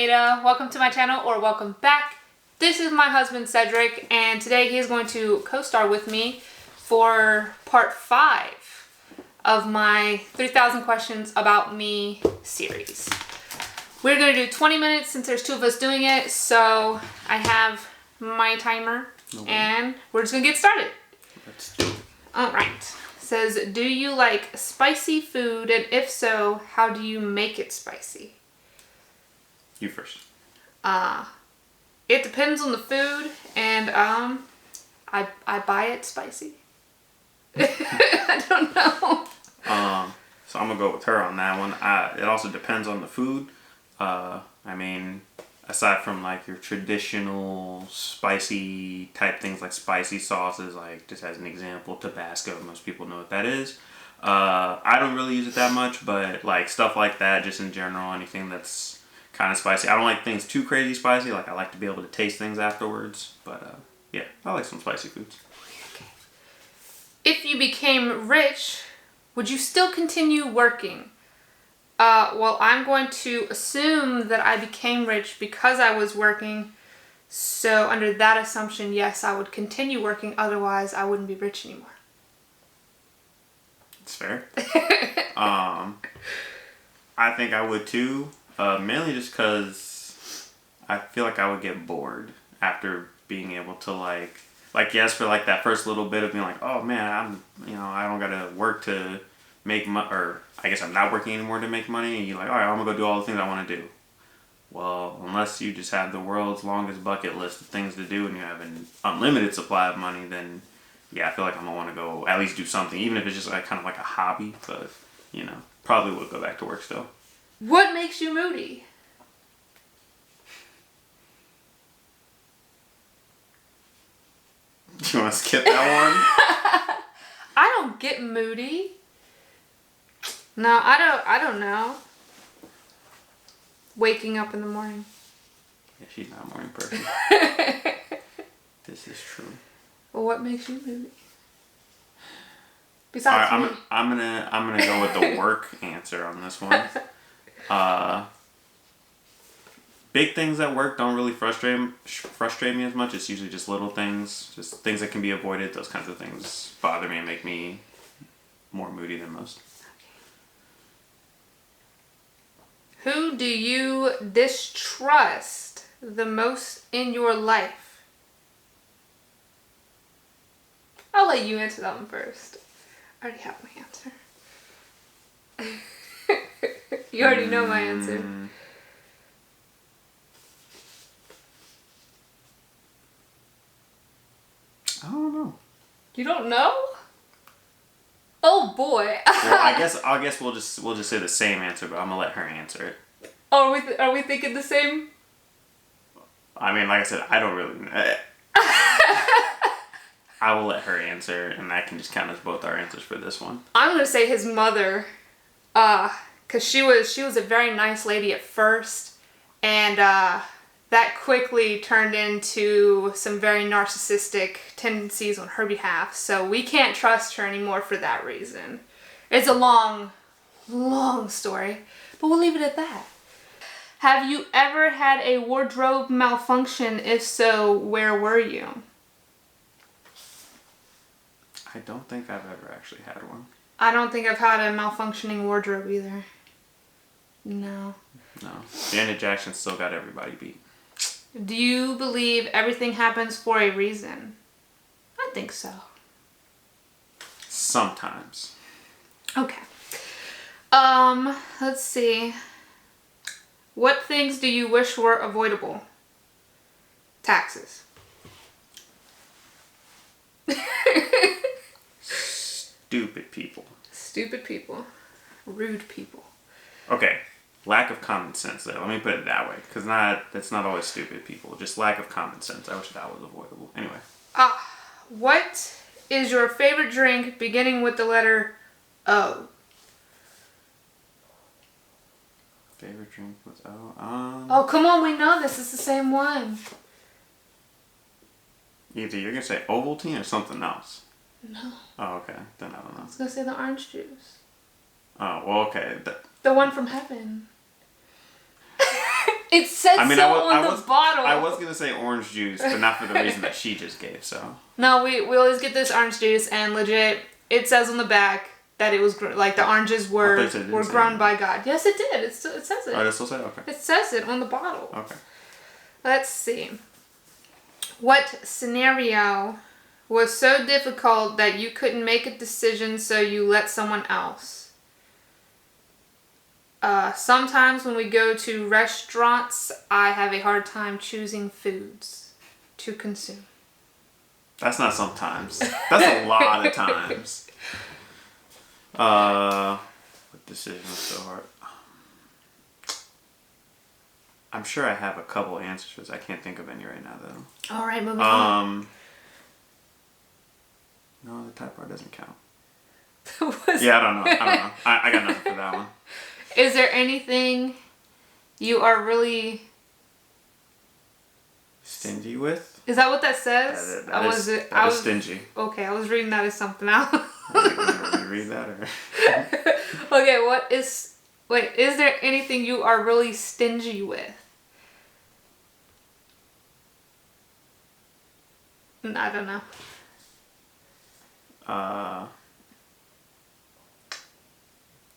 Ada. Welcome to my channel, or welcome back. This is my husband Cedric, and today he is going to co-star with me for part 5 of my 3,000 Questions About Me series. We're going to do 20 minutes since there's 2 of us doing it, so I have my timer, and we're just going to get started. Let's do it. Alright. Says, do you like spicy food, and if so, how do you make it spicy? You first. It depends on the food, and I buy it spicy. I don't know. So I'm gonna go with her on that one. It also depends on the food. I mean, aside from like your traditional spicy type things like spicy sauces, like just as an example, Tabasco, most people know what that is. I don't really use it that much, but like stuff like that, just in general, anything that's kind of spicy. I don't like things too crazy spicy. Like I like to be able to taste things afterwards. But yeah, I like some spicy foods. Okay. If you became rich, would you still continue working? Well, I'm going to assume that I became rich because I was working. So under that assumption, yes, I would continue working. Otherwise, I wouldn't be rich anymore. It's fair. I think I would too. Mainly just because I feel like I would get bored after being able to like yes, for like that first little bit of being like, oh man, I don't gotta work to make money, or I guess I'm not working anymore to make money, and you're like, all right, I'm gonna go do all the things I want to do. Well, unless you just have the world's longest bucket list of things to do and you have an unlimited supply of money, then yeah, I feel like I'm gonna want to go at least do something, even if it's just like kind of like a hobby. But probably would go back to work still. What makes you moody? Do you want to skip that one? I don't get moody. No, I don't know. Waking up in the morning. Yeah, she's not a morning person. This is true. Well, what makes you moody? Besides me. I'm gonna go with the work answer on this one. Big things at work don't really frustrate me as much. It's usually just little things, just things that can be avoided. Those kinds of things bother me and make me more moody than most. Who do you distrust the most in your life? I'll let you answer that one first. I already have my answer. You already know my answer. I don't know. You don't know? Oh boy. Well, I guess we'll just say the same answer, but I'm gonna let her answer it. Oh, are we thinking the same? I mean, like I said, I don't really. I will let her answer, and that can just count as both our answers for this one. I'm gonna say his mother, cause she was a very nice lady at first, and that quickly turned into some very narcissistic tendencies on her behalf. So we can't trust her anymore for that reason. It's a long, long story, but we'll leave it at that. Have you ever had a wardrobe malfunction? If so, where were you? I don't think I've ever actually had one. I don't think I've had a malfunctioning wardrobe either. No. No. Janet Jackson still got everybody beat. Do you believe everything happens for a reason? I think so. Sometimes. Okay. Let's see. What things do you wish were avoidable? Taxes. Stupid people. Stupid people. Rude people. Okay. Lack of common sense, though. Let me put it that way. Because that's not always stupid people. Just lack of common sense. I wish that was avoidable. Anyway. What is your favorite drink beginning with the letter O? Favorite drink was O? Oh, come on. We know this is the same one. Either you're going to say Ovaltine or something else. No. Oh, okay. Then I don't know. I was going to say the orange juice. Oh, well, okay. The one from heaven. It said on the bottle. I was gonna say orange juice, but not for the reason that she just gave. So no, we always get this orange juice, and legit, it says on the back that it was like the oranges were grown by God. Yes, it did. It says it. Oh, it still say okay. It says it on the bottle. Okay. Let's see. What scenario was so difficult that you couldn't make a decision, so you let someone else? Sometimes when we go to restaurants, I have a hard time choosing foods to consume. That's not sometimes. That's a lot of times. What decision was so hard? I'm sure I have a couple answers. I can't think of any right now, though. All right, moving on. No, the type part doesn't count. Yeah, I don't know. I got nothing for that one. Is there anything you are really stingy with? Is that what that says? That is stingy. Okay, I was reading that as something else. You read that or? Okay, is there anything you are really stingy with? I don't know.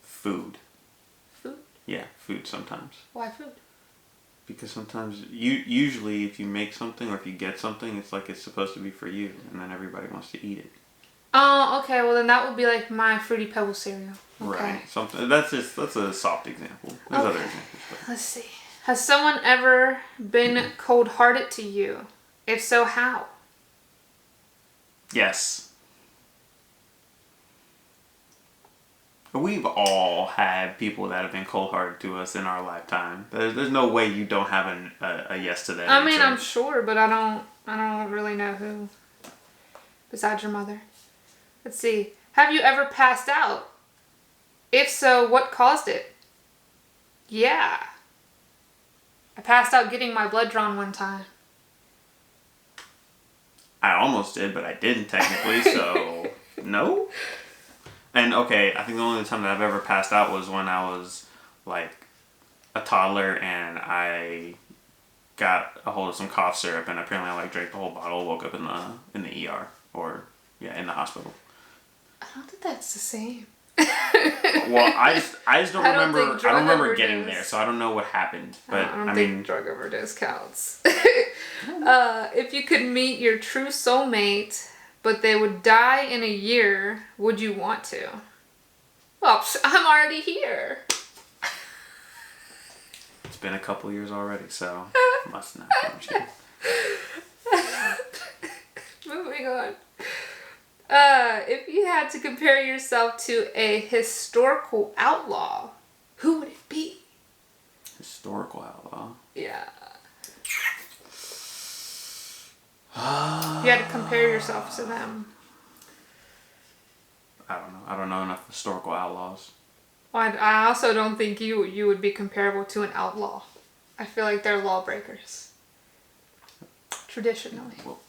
Food. Food? Yeah, food sometimes. Why food? Because sometimes, usually if you make something or if you get something, it's like it's supposed to be for you, and then everybody wants to eat it. Oh, okay. Well, then that would be like my Fruity Pebble cereal. Okay. Right. Something. That's a soft example. There's other examples. But. Let's see. Has someone ever been cold-hearted to you? If so, how? Yes. We've all had people that have been cold-hearted to us in our lifetime. There's no way you don't have a yes to that. I mean, I'm sure, but I don't really know who. Besides your mother. Let's see. Have you ever passed out? If so, what caused it? Yeah. I passed out getting my blood drawn one time. I almost did, but I didn't technically, so no. And okay, I think the only time that I've ever passed out was when I was like a toddler and I got a hold of some cough syrup and apparently I drank the whole bottle, woke up in the ER or in the hospital. I don't think that's the same. Well, I just don't remember. I don't remember getting overdose. there, so I don't know what happened. But I don't think drug overdose counts. If you could meet your true soulmate, but they would die in a year, would you want to? Well, I'm already here. It's been a couple years already, so must not. Moving on. If you had to compare yourself to a historical outlaw, who would it be? Historical outlaw? Yeah. You had to compare yourself to them. I don't know. I don't know enough historical outlaws. Well, I also don't think you would be comparable to an outlaw. I feel like they're lawbreakers. Traditionally. Well,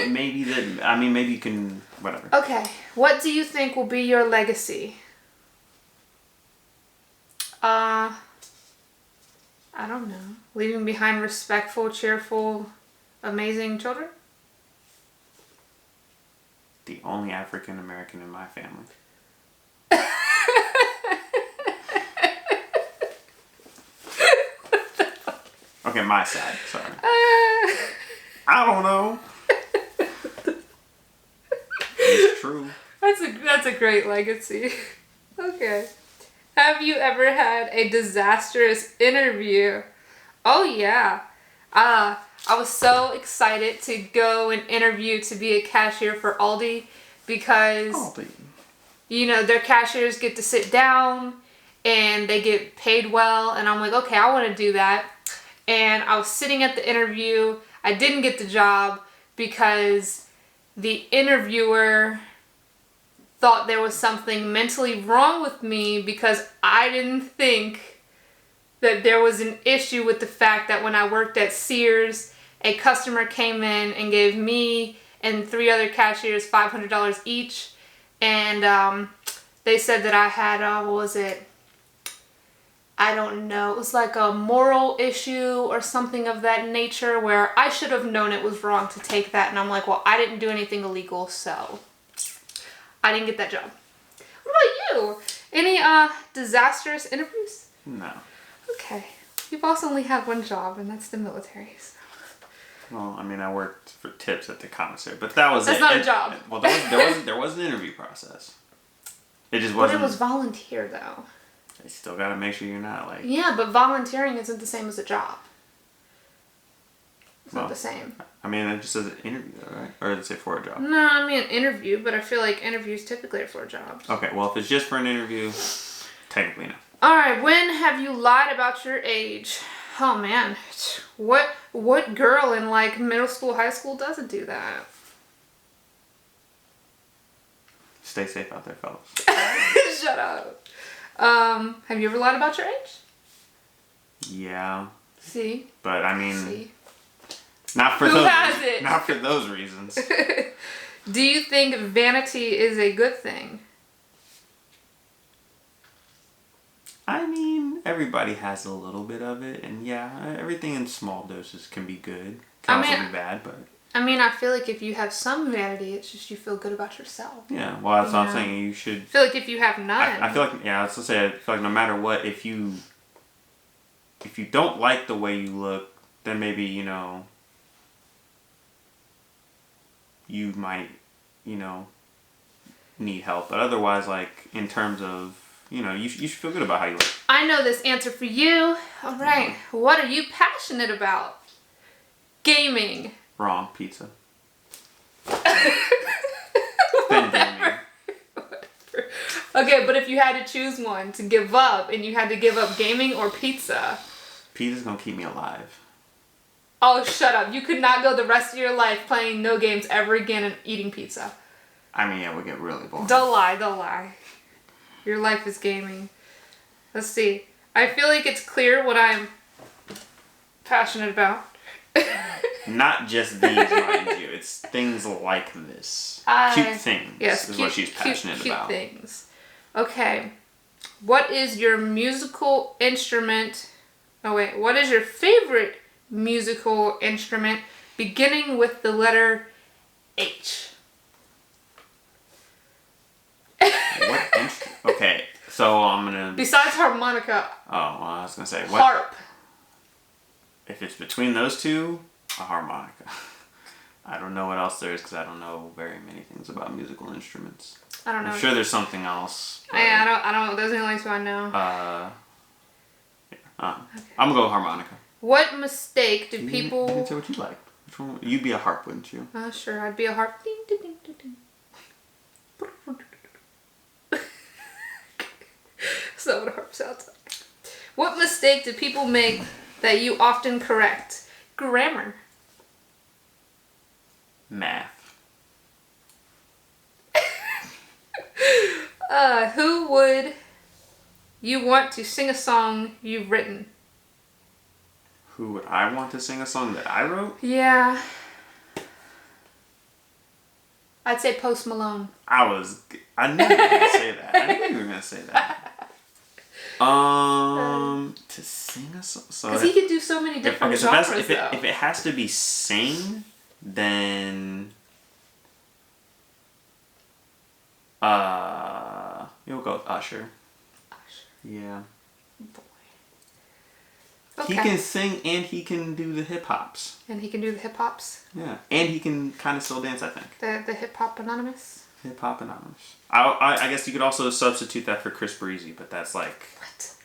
maybe you can, whatever. Okay, what do you think will be your legacy? I don't know. Leaving behind respectful, cheerful, amazing children? The only African American in my family. Okay, my side, sorry. I don't know. It's true. That's a great legacy. Okay. Have you ever had a disastrous interview? Oh yeah. I was so excited to go and interview to be a cashier for Aldi because their cashiers get to sit down and they get paid well, and I'm like, okay, I want to do that. And I was sitting at the interview. I didn't get the job because the interviewer thought there was something mentally wrong with me because I didn't think that there was an issue with the fact that when I worked at Sears, a customer came in and gave me and 3 other cashiers $500 each, and they said that I had I don't know, it was like a moral issue or something of that nature where I should have known it was wrong to take that. And I'm like, well, I didn't do anything illegal, so I didn't get that job. What about you? Any disastrous interviews? No. Okay. You've also only had one job, and that's the military. So. Well, I mean, I worked for tips at the commissary, but that was That's not a job. Well, there was an interview process. It just wasn't. But it was volunteer, though. You still got to make sure you're not like. Yeah, but volunteering isn't the same as a job. It's not the same. I mean, it just says an interview, though, right? Or does it say for a job? No, I mean an interview, but I feel like interviews typically are for jobs. Okay, well, if it's just for an interview, technically no. All right, when have you lied about your age? Oh man, what girl in like middle school, high school doesn't do that? Stay safe out there, fellas. Shut up. Have you ever lied about your age? Yeah. See? But I mean, See? not for Who those. has it? Not for those reasons. Do you think vanity is a good thing? I mean, everybody has a little bit of it, and yeah, everything in small doses can be good. Can also be bad, but. I mean, I feel like if you have some vanity, it's just you feel good about yourself. Yeah, well, that's what I'm saying. You should. I feel like if you have none. I feel like, yeah, let's say, I feel like no matter what, if you don't like the way you look, then maybe, you know, you might, you know, need help. But otherwise, like, in terms of, you know, you should feel good about how you look. I know this answer for you. All right. What are you passionate about? Gaming. Wrong. Pizza. Then gaming. Okay, but if you had to choose one to give up, and you had to give up gaming or pizza. Pizza's gonna keep me alive. Oh, shut up. You could not go the rest of your life playing no games ever again and eating pizza. I mean, yeah, it would get really boring. Don't lie. Your life is gaming. Let's see. I feel like it's clear what I'm passionate about. Not just these, mind you. It's things like this. Cute things is what she's passionate about. Cute things. Okay. What is your musical instrument? Oh, wait. What is your favorite musical instrument beginning with the letter H? What instrument? Okay, so I'm gonna. Besides harmonica. Oh, well, I was gonna say what? Harp. If it's between those two, a harmonica. I don't know what else there is because I don't know very many things about musical instruments. I don't know. I'm sure there's something else. But, yeah, I don't. Those are the only two I know. Okay. I'm gonna go harmonica. What mistake do people? You can say what you like. Which one? You'd be a harp, wouldn't you? Sure, I'd be a harp. Ding, ding, ding, ding, ding. That's not what a harp sounds like. What mistake do people make that you often correct? Grammar. Math. Who would you want to sing a song you've written? Who would I want to sing a song that I wrote? Yeah. I'd say Post Malone. I knew you were gonna say that. I knew you were gonna say that. To sing a song. Because he could do so many different genres, if it has to be sing, then you'll go with Usher. Yeah. Boy. Okay. He can sing and he can do the hip hops. And he can do the hip hops. Yeah, and he can kind of still dance. I think. The hip hop anonymous. Hip hop anonymous. I guess you could also substitute that for Chris Breezy, but that's like. What?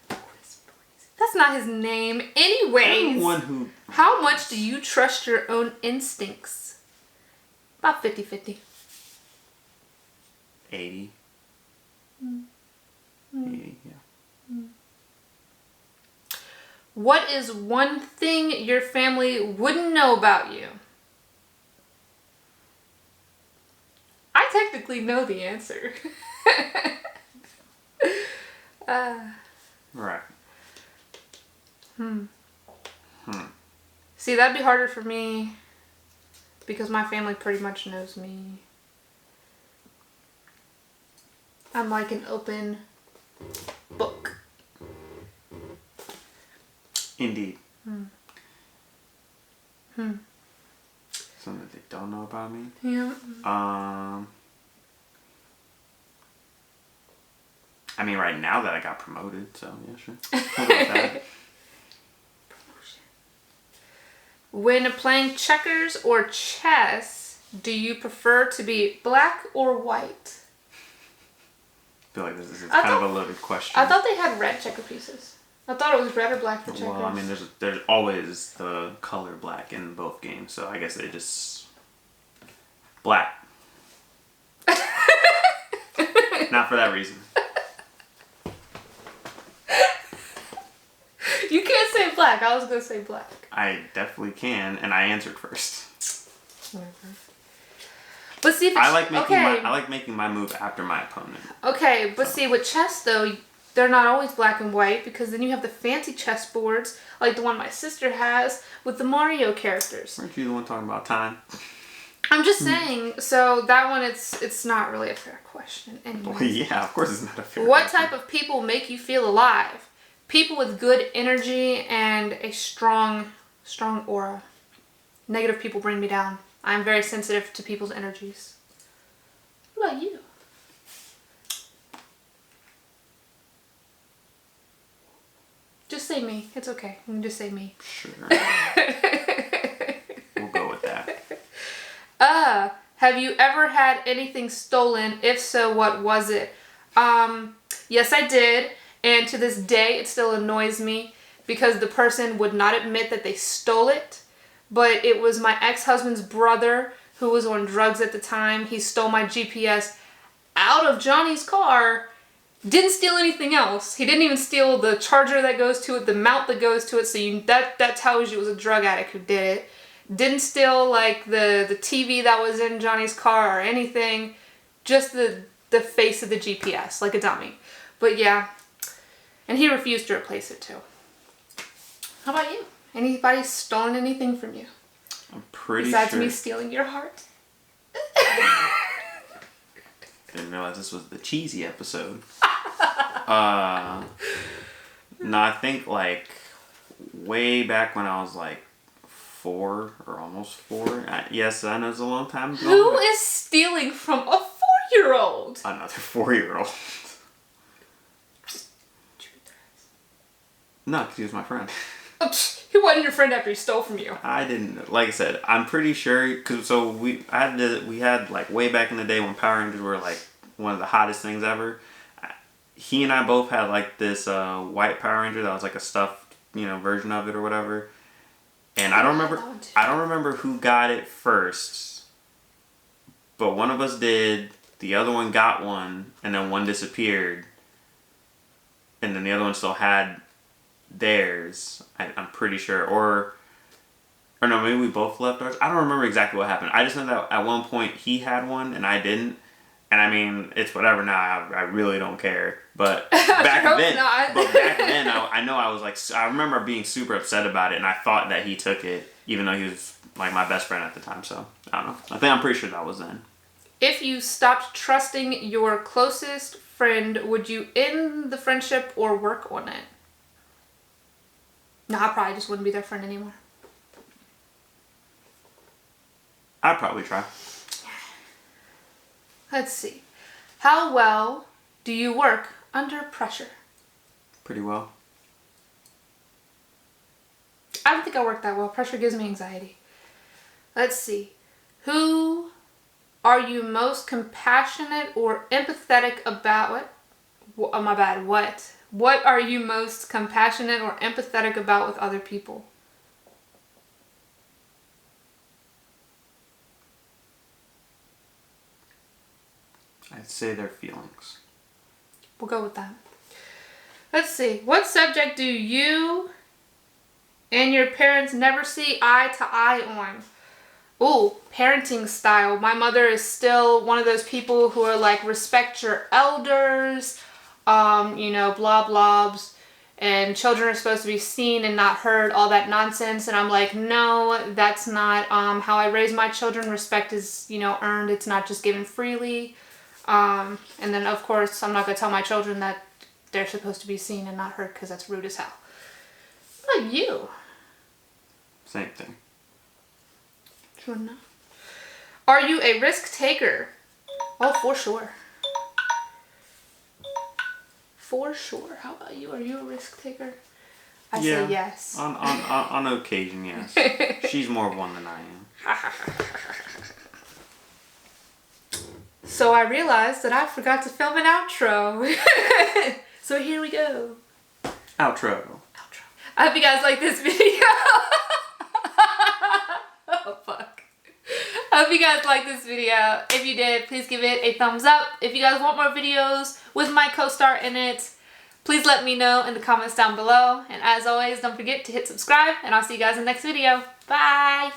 Chris Breezy. That's not his name, anyways. One who. How much do you trust your own instincts? About 50-50. 80. 80, yeah. What is one thing your family wouldn't know about you? I technically know the answer. Right. See, that'd be harder for me because my family pretty much knows me. I'm like an open book. Indeed. Something that they don't know about me. Yeah. I mean, right now that I got promoted, so yeah, sure. We'll go with that. When playing checkers or chess, do you prefer to be black or white? I feel like this is kind of a loaded question. I thought they had red checker pieces. I thought it was red or black for checkers. Well, I mean, there's always the color black in both games, so I guess they just black. Not for that reason. You can't say black. I was gonna say black. I definitely can, and I answered first. Whatever. But see, I like making my move after my opponent. Okay, but see, with chess though, they're not always black and white because then you have the fancy chess boards like the one my sister has with the Mario characters. Weren't you the one talking about time? I'm just saying. So that one, it's not really a fair question anyway. Well, yeah, of course it's not a fair What question. type of people make you feel alive? People with good energy and a strong aura. Negative people bring me down. I'm very sensitive to people's energies. What about you? Just say me. It's okay. You can just say me. Sure. We'll go with that. Have you ever had anything stolen? If so, what was it? Yes, I did. And to this day, it still annoys me because the person would not admit that they stole it. But it was my ex-husband's brother who was on drugs at the time. He stole my GPS out of Johnny's car. Didn't steal anything else. He didn't even steal the charger that goes to it, the mount that goes to it. So that tells you it was a drug addict who did it. Didn't steal like the TV that was in Johnny's car or anything. Just the face of the GPS, like a dummy. But yeah. And he refused to replace it too. How about you? Anybody stolen anything from you? I'm pretty Besides sure. me stealing your heart? Didn't realize this was the cheesy episode. No, I think like way back when I was like 4 or almost 4. Yes, I know it's a long time ago. Who is stealing from a 4-year-old? Another 4-year-old. No, because he was my friend. He wasn't your friend after he stole from you. I didn't. Like I said, I'm pretty sure. We had like way back in the day when Power Rangers were like one of the hottest things ever. He and I both had like this white Power Ranger that was like a stuffed, version of it or whatever. And I don't remember who got it first. But one of us did. The other one got one, and then one disappeared. And then the other one still had theirs. I'm pretty sure, or no, maybe we both left ours. I don't remember exactly what happened. I just know that at one point he had one and I didn't. And I mean, it's whatever now. I really don't care. But back then, I know I was like, I remember being super upset about it, and I thought that he took it, even though he was like my best friend at the time. So I don't know. I'm pretty sure that was then. If you stopped trusting your closest friend, would you end the friendship or work on it? No, I probably just wouldn't be their friend anymore. I'd probably try. Let's see. How well do you work under pressure? Pretty well. I don't think I work that well. Pressure gives me anxiety. Let's see. Who are you most compassionate or empathetic about? What? Oh, my bad. What? What are you most compassionate or empathetic about with other people? I'd say their feelings. We'll go with that. Let's see. What subject do you and your parents never see eye to eye on? Ooh, parenting style. My mother is still one of those people who are like, respect your elders, blah blobs, and children are supposed to be seen and not heard, all that nonsense. And I'm like, no, that's not how I raise my children. Respect is, earned. It's not just given freely. And then, of course, I'm not going to tell my children that they're supposed to be seen and not heard because that's rude as hell. What about you? Same thing. Sure enough. Are you a risk taker? Oh, for sure. For sure. How about you? Are you a risk taker? I say yes. On occasion, yes. She's more of one than I am. So I realized that I forgot to film an outro. So here we go. Outro. I hope you guys like this video. Oh, fuck. I hope you guys like this video. If you did, please give it a thumbs up. If you guys want more videos with my co-star in it, please let me know in the comments down below. And as always, don't forget to hit subscribe, and I'll see you guys in the next video. Bye!